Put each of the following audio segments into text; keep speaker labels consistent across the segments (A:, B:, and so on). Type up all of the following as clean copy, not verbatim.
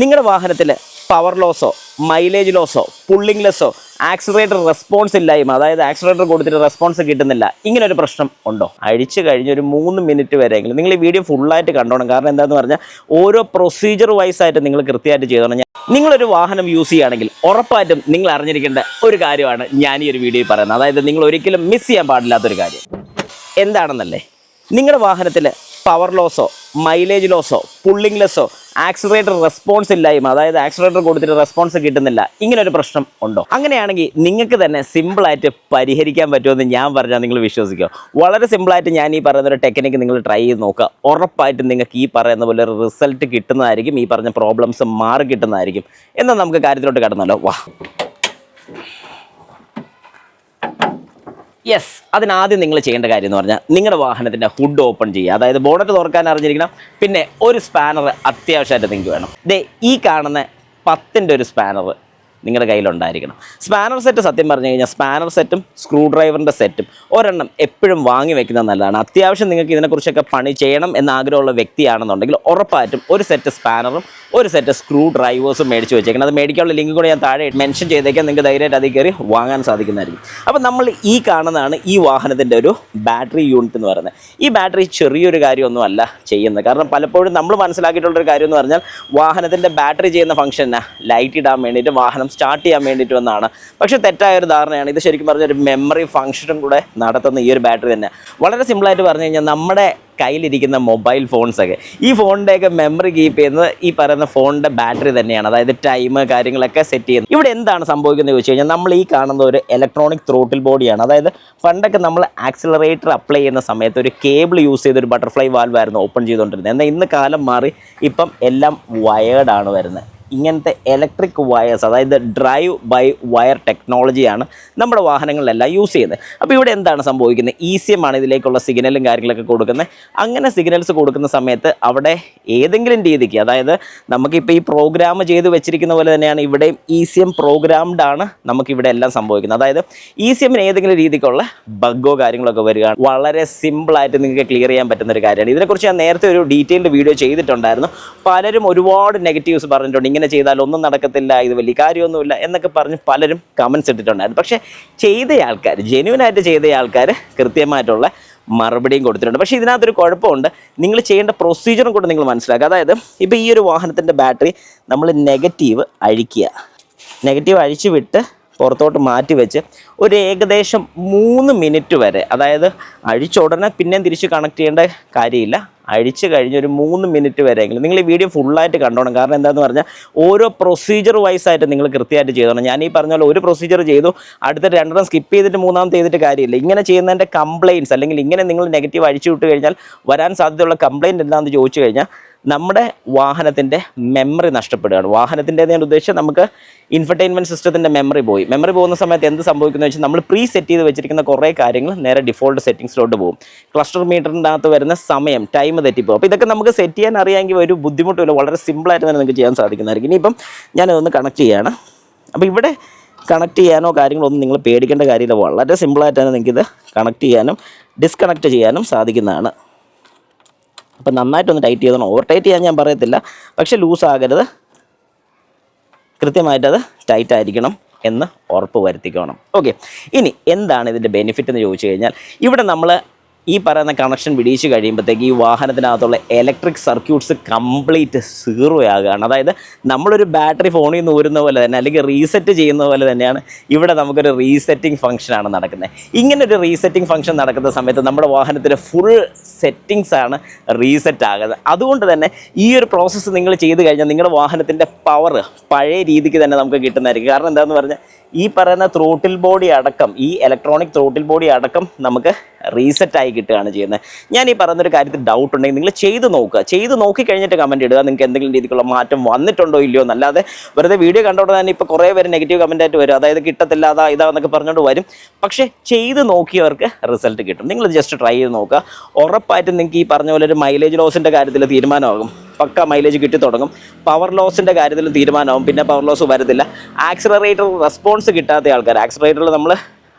A: നിങ്ങളുടെ വാഹനത്തിൽ പവർ ലോസോ മൈലേജ് ലോസോ പുള്ളിംഗ് ലെസ്സോ ആക്സിലറേറ്റർ റെസ്പോൺസ് ഇല്ലായ്മ, അതായത് ആക്സിലറേറ്റർ കൊടുത്തിട്ട് റെസ്പോൺസ് കിട്ടുന്നില്ല, ഇങ്ങനെ ഒരു പ്രശ്നം ഉണ്ടോ? അഴിച്ച് കഴിഞ്ഞ് ഒരു 3 മിനിറ്റ് വരെയെങ്കിലും നിങ്ങൾ ഈ വീഡിയോ ഫുള്ളായിട്ട് കണ്ടോണം. കാരണം എന്താണെന്ന് പറഞ്ഞാൽ ഓരോ പ്രൊസീജിയർ വൈസ് ആയിട്ട് നിങ്ങൾ കൃത്യമായിട്ട് ചെയ്തോണം. നിങ്ങളൊരു വാഹനം യൂസ് ചെയ്യുകയാണെങ്കിൽ ഉറപ്പായിട്ടും നിങ്ങൾ അറിഞ്ഞിരിക്കേണ്ട ഒരു കാര്യമാണ് ഞാൻ ഈ ഒരു വീഡിയോയിൽ പറയുന്നത്. അതായത് നിങ്ങൾ ഒരിക്കലും മിസ് ചെയ്യാൻ പാടില്ലാത്തൊരു കാര്യം എന്താണെന്നല്ലേ, നിങ്ങളുടെ വാഹനത്തിൽ പവർ ലോസോ മൈലേജ് ലോസോ പുള്ളിംഗ് ലെസ്സോ ആക്സിലറേറ്റർ റെസ്പോൺസ് ഇല്ലായ്മ, അതായത് ആക്സിലറേറ്റർ കൊടുത്തിട്ട് റെസ്പോൺസ് കിട്ടുന്നില്ല, ഇങ്ങനെ ഒരു പ്രശ്നം ഉണ്ടോ? അങ്ങനെയാണെങ്കിൽ നിങ്ങൾക്ക് തന്നെ സിമ്പിളായിട്ട് പരിഹരിക്കാൻ പറ്റുമെന്ന് ഞാൻ പറഞ്ഞാൽ നിങ്ങൾ വിശ്വസിക്കുക. വളരെ സിമ്പിളായിട്ട് ഞാൻ ഈ പറയുന്ന ഒരു ടെക്നിക്ക് നിങ്ങൾ ട്രൈ ചെയ്ത് നോക്കുക. ഉറപ്പായിട്ടും നിങ്ങൾക്ക് ഈ പറയുന്ന പോലെ ഒരു റിസൾട്ട് കിട്ടുന്നതായിരിക്കും, ഈ പറഞ്ഞ പ്രോബ്ലംസ് മാറി കിട്ടുന്നതായിരിക്കും. എന്നാൽ നമുക്ക് കാര്യത്തിലോട്ട് കടന്നല്ലോ. വാ, യെസ്, അതിനാദ്യം നിങ്ങൾ ചെയ്യേണ്ട കാര്യം എന്ന് പറഞ്ഞാൽ നിങ്ങളുടെ വാഹനത്തിൻ്റെ ഹുഡ് ഓപ്പൺ ചെയ്യുക. അതായത് ബോണറ്റ് തുറക്കാൻ അറിഞ്ഞിരിക്കണം. പിന്നെ ഒരു സ്പാനർ അത്യാവശ്യമായിട്ട് നിങ്ങൾക്ക് വേണം. ഈ കാണുന്ന 10ൻ്റെ ഒരു സ്പാനർ നിങ്ങളുടെ കയ്യിലുണ്ടായിരിക്കണം. സ്പാനർ സെറ്റ് സത്യം പറഞ്ഞു കഴിഞ്ഞാൽ സ്പാനർ സെറ്റും സ്ക്രൂ ഡ്രൈവറിൻ്റെ സെറ്റും ഒരെണ്ണം എപ്പോഴും വാങ്ങി വെക്കുന്നത് നല്ലതാണ്. അത്യാവശ്യം നിങ്ങൾക്ക് ഇതിനെക്കുറിച്ചൊക്കെ പണി ചെയ്യണം എന്നാഗ്രഹമുള്ള വ്യക്തിയാണെന്നുണ്ടെങ്കിൽ ഉറപ്പായിട്ടും ഒരു സെറ്റ് സ്പാനറും ഒരു സെറ്റ് സ്ക്രൂ ഡ്രൈവേഴ്സും മേടിച്ച് വെച്ചേക്കണം. അത് മേടിക്കാനുള്ള ലിങ്ക് കൂടെ ഞാൻ താഴെ മെൻഷൻ ചെയ്തേക്കാൻ നിങ്ങൾക്ക് ധൈര്യമായിട്ട് അതിൽ കയറി വാങ്ങാൻ സാധിക്കുന്നതായിരിക്കും. അപ്പോൾ നമ്മൾ ഈ കാണുന്നതാണ് ഈ വാഹനത്തിൻ്റെ ഒരു ബാറ്ററി യൂണിറ്റ് എന്ന് പറയുന്നത്. ഈ ബാറ്ററി ചെറിയൊരു കാര്യമൊന്നും അല്ല ചെയ്യുന്നത്. കാരണം പലപ്പോഴും നമ്മൾ മനസ്സിലാക്കിയിട്ടുള്ളൊരു കാര്യം എന്ന് പറഞ്ഞാൽ വാഹനത്തിൻ്റെ ബാറ്ററി ചെയ്യുന്ന ഫംഗ്ഷൻ ലൈറ്റ് ഇടാൻ വേണ്ടിയിട്ട് വാഹനം സ്റ്റാർട്ട് ചെയ്യാൻ വേണ്ടിയിട്ട് വന്നതാണ്. പക്ഷേ തെറ്റായൊരു ധാരണയാണ്. ഇത് ശരിക്കും പറഞ്ഞാൽ ഒരു മെമ്മറി ഫംഗ്ഷനും കൂടെ നടത്തുന്ന ഈ ഒരു ബാറ്ററി തന്നെ. വളരെ സിമ്പിളായിട്ട് പറഞ്ഞു കഴിഞ്ഞാൽ നമ്മുടെ കയ്യിലിരിക്കുന്ന മൊബൈൽ ഫോൺസൊക്കെ, ഈ ഫോണിൻ്റെയൊക്കെ മെമ്മറി കീപ്പ് ചെയ്യുന്നത് ഈ പറയുന്ന ഫോണിൻ്റെ ബാറ്ററി തന്നെയാണ്. അതായത് ടൈം കാര്യങ്ങളൊക്കെ സെറ്റ് ചെയ്യുന്നത്. ഇവിടെ എന്താണ് സംഭവിക്കുന്നത് ചോദിച്ചു കഴിഞ്ഞാൽ നമ്മൾ ഈ കാണുന്ന ഒരു ഇലക്ട്രോണിക് ത്രോട്ടിൽ ബോഡിയാണ്. അതായത് പണ്ടൊക്കെ നമ്മൾ ആക്സിലറേറ്റർ അപ്ലൈ ചെയ്യുന്ന സമയത്ത് ഒരു കേബിൾ യൂസ് ചെയ്തൊരു ബട്ടർഫ്ലൈ വാൽവായിരുന്നു ഓപ്പൺ ചെയ്തുകൊണ്ടിരുന്നത്. എന്നാൽ ഇന്ന് കാലം മാറി ഇപ്പം എല്ലാം വയേർഡാണ് വരുന്നത്. ഇങ്ങനത്തെ ഇലക്ട്രിക് വയേഴ്സ്, അതായത് ഡ്രൈവ് ബൈ വയർ ടെക്നോളജിയാണ് നമ്മുടെ വാഹനങ്ങളിലെല്ലാം യൂസ് ചെയ്യുന്നത്. അപ്പോൾ ഇവിടെ എന്താണ് സംഭവിക്കുന്നത്? ECM ആണ് ഇതിലേക്കുള്ള സിഗ്നലും കാര്യങ്ങളൊക്കെ കൊടുക്കുന്നത്. അങ്ങനെ സിഗ്നൽസ് കൊടുക്കുന്ന സമയത്ത് അവിടെ ഏതെങ്കിലും രീതിക്ക്, അതായത് നമുക്കിപ്പോൾ ഈ പ്രോഗ്രാം ചെയ്ത് വെച്ചിരിക്കുന്ന പോലെ തന്നെയാണ് ഇവിടെയും ECM പ്രോഗ്രാംഡ് ആണ് നമുക്കിവിടെ എല്ലാം സംഭവിക്കുന്നത്. അതായത് ECMന് ഏതെങ്കിലും രീതിക്കുള്ള ബഗ്ഗോ കാര്യങ്ങളൊക്കെ വരികയാണ് വളരെ സിമ്പിളായിട്ട് നിങ്ങൾക്ക് ക്ലിയർ ചെയ്യാൻ പറ്റുന്ന ഒരു കാര്യമാണ്. ഇതിനെക്കുറിച്ച് ഞാൻ നേരത്തെ ഒരു ഡീറ്റെയിൽഡ് വീഡിയോ ചെയ്തിട്ടുണ്ടായിരുന്നു. പലരും ഒരുപാട് നെഗറ്റീവ്സ് പറഞ്ഞിട്ടുണ്ട്. ഇങ്ങനെ ചെയ്താൽ ഒന്നും നടക്കത്തില്ല, ഇത് വലിയ കാര്യമൊന്നുമില്ല എന്നൊക്കെ പറഞ്ഞ് പലരും കമൻസ് ഇട്ടിട്ടുണ്ടായിരുന്നു. പക്ഷേ ചെയ്ത ആൾക്കാർ, ജെന്യുവനായിട്ട് ചെയ്ത ആൾക്കാർ കൃത്യമായിട്ടുള്ള മറുപടിയും കൊടുത്തിട്ടുണ്ട്. പക്ഷേ ഇതിനകത്തൊരു കുഴപ്പമുണ്ട്. നിങ്ങൾ ചെയ്യേണ്ട പ്രൊസീജിയറും കൂടെ നിങ്ങൾ മനസ്സിലാക്കുക. അതായത് ഇപ്പോൾ ഈ ഒരു വാഹനത്തിൻ്റെ ബാറ്ററി നമ്മൾ നെഗറ്റീവ് അഴിക്കുക, നെഗറ്റീവ് അഴിച്ചു വിട്ട് പുറത്തോട്ട് മാറ്റി വെച്ച് ഒരു ഏകദേശം 3 മിനിറ്റ് വരെ, അതായത് അഴിച്ച ഉടനെ പിന്നെയും തിരിച്ച് കണക്ട് ചെയ്യേണ്ട കാര്യമില്ല, അഴിച്ച് കഴിഞ്ഞ് ഒരു 3 മിനിറ്റ് വരെയെങ്കിലും നിങ്ങൾ ഈ വീഡിയോ ഫുള്ളായിട്ട് കണ്ടോണം. കാരണം എന്താണെന്ന് പറഞ്ഞാൽ ഓരോ പ്രൊസീജിയർ വൈസ് ആയിട്ട് നിങ്ങൾ കൃത്യമായിട്ട് ചെയ്തോണം. ഞാൻ ഈ പറഞ്ഞ പോലെ ഒരു പ്രൊസീജിയർ ചെയ്തു, അടുത്ത 2 സ്കിപ്പ് ചെയ്തിട്ട് 3ാമത്തെ ചെയ്തിട്ട് കാര്യമില്ല. ഇങ്ങനെ ചെയ്യുന്നതിൻ്റെ കംപ്ലയിൻറ്റ്സ്, അല്ലെങ്കിൽ ഇങ്ങനെ നിങ്ങൾ നെഗറ്റീവ് അഴിച്ചു വിട്ട് കഴിഞ്ഞാൽ വരാൻ സാധ്യതയുള്ള കംപ്ലയിൻറ്റ് എന്താണെന്ന് ചോദിച്ചു കഴിഞ്ഞാൽ നമ്മുടെ വാഹനത്തിൻ്റെ മെമ്മറി നഷ്ടപ്പെടുകയാണ്. വാഹനത്തിൻ്റെ ഞാൻ ഉദ്ദേശിച്ചത് നമുക്ക് ഇൻഫർടൈൻമെൻറ്റ് സിസ്റ്റത്തിൻ്റെ മെമ്മറി പോയി. മെമ്മറി പോകുന്ന സമയത്ത് എന്ത് സംഭവിക്കുന്നത് വെച്ചാൽ നമ്മൾ പ്രീ സെറ്റ് ചെയ്ത് വെച്ചിരിക്കുന്ന കുറേ കാര്യങ്ങൾ നേരെ ഡിഫോൾട്ട് സെറ്റിങ്സിലോട്ട് പോകും. ക്ലസ്റ്റർ മീറ്ററിൻ്റെ അകത്ത് വരുന്ന സമയം, ടൈം തെറ്റിപ്പോകും. അപ്പോൾ ഇതൊക്കെ നമുക്ക് സെറ്റ് ചെയ്യാൻ അറിയാമെങ്കിൽ ഒരു ബുദ്ധിമുട്ടില്ല, വളരെ സിമ്പിളായിട്ട് തന്നെ നിങ്ങൾക്ക് ചെയ്യാൻ സാധിക്കുന്നതായിരിക്കും. ഇനിയിപ്പം ഞാനതൊന്ന് കണക്ട് ചെയ്യുകയാണ്. അപ്പോൾ ഇവിടെ കണക്ട് ചെയ്യാനോ കാര്യങ്ങളൊന്നും നിങ്ങൾ പേടിക്കേണ്ട കാര്യമില്ല. വളരെ സിമ്പിളായിട്ട് തന്നെ നിങ്ങൾക്കിത് കണക്ട് ചെയ്യാനും ഡിസ്കണക്ട് ചെയ്യാനും സാധിക്കുന്നതാണ്. അപ്പം നന്നായിട്ടൊന്ന് ടൈറ്റ് ചെയ്തോണം. ഓവർ ടൈറ്റ് ചെയ്യാൻ ഞാൻ പറയത്തില്ല, പക്ഷേ ലൂസ് ആകരുത്, കൃത്യമായിട്ടത് ടൈറ്റ് ആയിരിക്കണം എന്ന് ഉറപ്പ് വരുത്തിക്കണം. ഓക്കെ, ഇനി എന്താണ് ഇതിൻ്റെ ബെനിഫിറ്റ് എന്ന് ചോദിച്ചു കഴിഞ്ഞാൽ ഇവിടെ നമ്മൾ ഈ പറയുന്ന കണക്ഷൻ വിടിയിച്ച് കഴിയുമ്പോഴത്തേക്ക് ഈ വാഹനത്തിനകത്തുള്ള ഇലക്ട്രിക് സർക്യൂട്ട്സ് കംപ്ലീറ്റ് സീറോ ആകുകയാണ്. അതായത് നമ്മളൊരു ബാറ്ററി ഫോണിൽ നിന്ന് ഊരുന്ന പോലെ തന്നെ, അല്ലെങ്കിൽ റീസെറ്റ് ചെയ്യുന്ന പോലെ തന്നെയാണ് ഇവിടെ നമുക്കൊരു റീസെറ്റിംഗ് ഫംഗ്ഷനാണ് നടക്കുന്നത്. ഇങ്ങനൊരു റീസെറ്റിംഗ് ഫംഗ്ഷൻ നടക്കുന്ന സമയത്ത് നമ്മുടെ വാഹനത്തിൻ്റെ ഫുൾ സെറ്റിങ്സ് ആണ് റീസെറ്റ് ആകുന്നത്. അതുകൊണ്ട് തന്നെ ഈ ഒരു പ്രോസസ്സ് നിങ്ങൾ ചെയ്ത് കഴിഞ്ഞാൽ നിങ്ങളുടെ വാഹനത്തിൻ്റെ പവർ പഴയ രീതിക്ക് തന്നെ നമുക്ക് കിട്ടുന്നതായിരിക്കും. കാരണം എന്താണെന്ന് പറഞ്ഞാൽ ഈ പറയുന്ന ത്രോട്ടിൽ ബോഡി അടക്കം, ഈ ഇലക്ട്രോണിക് ത്രോട്ടിൽ ബോഡി അടക്കം നമുക്ക് റീസെറ്റായി കിട്ടുകയാണ് ചെയ്യുന്നത്. ഞാൻ ഈ പറയുന്നൊരു കാര്യത്തിൽ ഡൗട്ട് ഉണ്ടെങ്കിൽ നിങ്ങൾ ചെയ്ത് നോക്കുക. ചെയ്ത് നോക്കി കഴിഞ്ഞിട്ട് കമൻറ്റ് ഇടുക നിങ്ങൾക്ക് എന്തെങ്കിലും രീതിക്കുള്ള മാറ്റം വന്നിട്ടുണ്ടോ ഇല്ലയോ എന്നല്ലാതെ വെറുതെ വീഡിയോ കണ്ടോടെ തന്നെ ഇപ്പോൾ കുറേ പേര് നെഗറ്റീവ് കമൻ്റ് ആയിട്ട് വരും. അതായത് കിട്ടത്തില്ല, ഇതാന്നൊക്കെ പറഞ്ഞുകൊണ്ട് വരും. പക്ഷേ ചെയ്ത് നോക്കിയവർക്ക് റിസൾട്ട് കിട്ടും. നിങ്ങൾ ജസ്റ്റ് ട്രൈ ചെയ്ത് നോക്കുക. ഉറപ്പായിട്ടും നിങ്ങൾക്ക് ഈ പറഞ്ഞ പോലെ ഒരു മൈലേജ് ലോസിൻ്റെ കാര്യത്തിൽ തീരുമാനമാകും. പക്ക മൈലേജ് കിട്ടി തുടങ്ങും. പവർ ലോസിൻ്റെ കാര്യത്തിൽ തീരുമാനമാകും. പിന്നെ പവർ ലോസ് വരത്തില്ല. ആക്സിലറേറ്റർ റെസ്പോൺസ് കിട്ടാത്ത ആൾക്കാർ, ആക്സിലറേറ്ററിൽ നമ്മൾ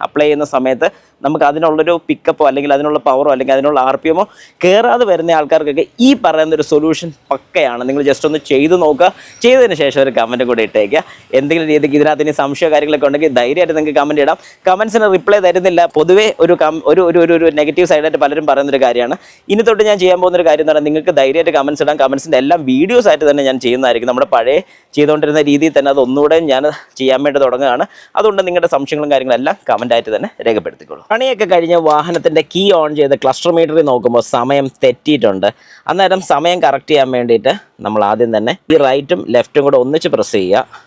A: അപ്ലൈ ചെയ്യുന്ന സമയത്ത് നമുക്ക് അതിനുള്ളൊരു പിക്കപ്പോ അല്ലെങ്കിൽ അതിനുള്ള പവറോ അല്ലെങ്കിൽ അതിനുള്ള RPM കയറാതെ വരുന്ന ആൾക്കാർക്കൊക്കെ ഈ പറയുന്നൊരു സൊല്യൂഷൻ പക്കയാണ്. നിങ്ങൾ ജസ്റ്റ് ഒന്ന് ചെയ്ത് നോക്കുക. ചെയ്തതിന് ശേഷം ഒരു കമൻറ്റ് കൂടി ഇട്ടേക്കുക. എന്തെങ്കിലും രീതിക്ക് ഇതിനകത്ത് ഇനി സംശയ കാര്യങ്ങളൊക്കെ ഉണ്ടെങ്കിൽ ധൈര്യമായിട്ട് നിങ്ങൾക്ക് കമൻറ്റ് ഇടാം. കമൻസിന് റിപ്ലൈ തരുന്നില്ല. പൊതുവേ ഒരു നെഗറ്റീവ് സൈഡായിട്ട് പലരും പറയുന്നൊരു കാര്യമാണ്. ഇനി തൊട്ട് ഞാൻ ചെയ്യാൻ പോകുന്നൊരു കാര്യം എന്ന് പറഞ്ഞാൽ നിങ്ങൾക്ക് ധൈര്യമായിട്ട് കമൻസ് ഇടാം. കമൻസിൻ്റെ എല്ലാം വീഡിയോസ് ആയിട്ട് തന്നെ ഞാൻ ചെയ്യുന്നതായിരിക്കും. നമ്മുടെ പഴയ ചെയ്തുകൊണ്ടിരുന്ന രീതിയിൽ തന്നെ അത് ഒന്നുകൂടെ ഞാൻ ചെയ്യാൻ വേണ്ടി തുടങ്ങുകയാണ്. അതുകൊണ്ട് നിങ്ങളുടെ സംശയങ്ങളും കാര്യങ്ങളെല്ലാം കമൻറ്റായിട്ട് തന്നെ രേഖപ്പെടുത്തിക്കോളൂ. പണിയൊക്കെ കഴിഞ്ഞ് വാഹനത്തിൻ്റെ കീ ഓൺ ചെയ്ത് ക്ലസ്റ്റർ മീറ്ററിൽ നോക്കുമ്പോൾ സമയം തെറ്റിയിട്ടുണ്ട്. അന്നേരം സമയം കറക്റ്റ് ചെയ്യാൻ വേണ്ടിയിട്ട് നമ്മൾ ആദ്യം തന്നെ ഈ റൈറ്റും ലെഫ്റ്റും കൂടെ ഒന്നിച്ച് പ്രസ് ചെയ്യുക.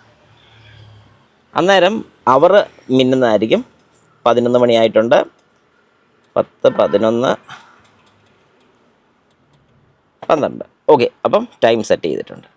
A: അന്നേരം അവർ മിന്നുന്നതായിരിക്കും. 11 മണിയായിട്ടുണ്ട്. 10, 11, 12. ഓക്കെ, അപ്പം ടൈം സെറ്റ് ചെയ്തിട്ടുണ്ട്.